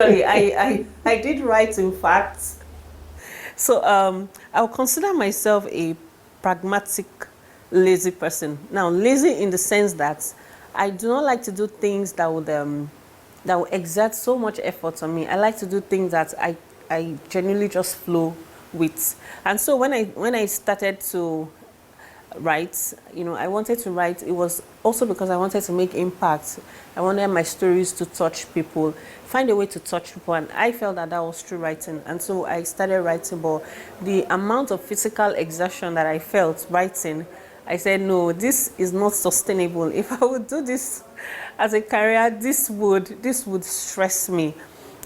Actually, I did write, in fact. So I'll consider myself a pragmatic, lazy person. Now, lazy in the sense that I do not like to do things that would exert so much effort on me. I like to do things that I genuinely just flow with. And so when I started to write, I wanted to write. It was also because I wanted to make impact. I wanted my stories to touch people, find a way to touch people, and I felt that that was true writing. And so I started writing, but the amount of physical exertion that I felt writing, I said, no, this is not sustainable. If I would do this as a career, this would stress me.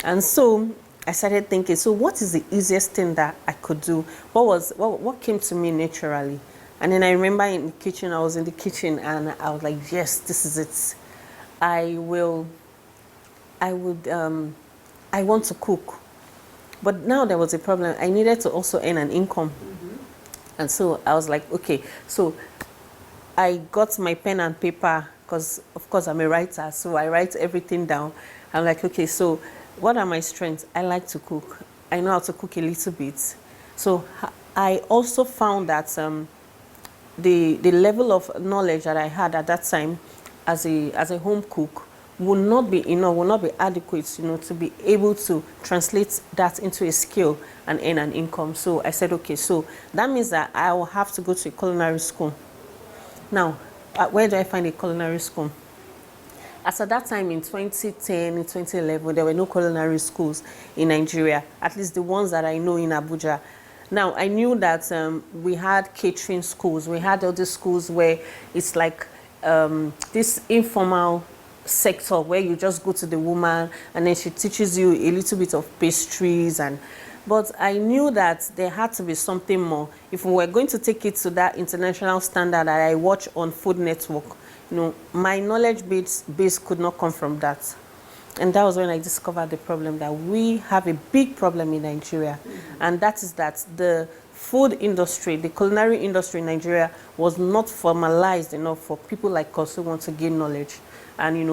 And so I started thinking, so what is the easiest thing that I could do? What came to me naturally? And then I remember in the kitchen, I was in the kitchen and I was like, yes, this is it. I will, I would, I want to cook. But now there was a problem. I needed to also earn an income. And so I was like, okay, so I got my pen and paper because, of course, I'm a writer. So I write everything down. I'm like, okay, so what are my strengths? I like to cook. I know how to cook a little bit. So I also found that the level of knowledge that I had at that time as a home cook would not be enough, would not be adequate, to be able to translate that into a skill and earn an income. So I said, okay, so that means that I will have to go to a culinary school. Now, where do I find a culinary school? As at that time in 2010, in 2011, there were no culinary schools in Nigeria, at least the ones that I know in Abuja. Now, I knew that we had catering schools. We had all these schools where it's like this informal sector where you just go to the woman and then she teaches you a little bit of pastries. But I knew that there had to be something more. If we were going to take it to that international standard that I watch on Food Network, my knowledge base could not come from that. And that was when I discovered the problem, that we have a big problem in Nigeria. And that is that the food industry, the culinary industry in Nigeria was not formalized enough for people like us who want to gain knowledge. And,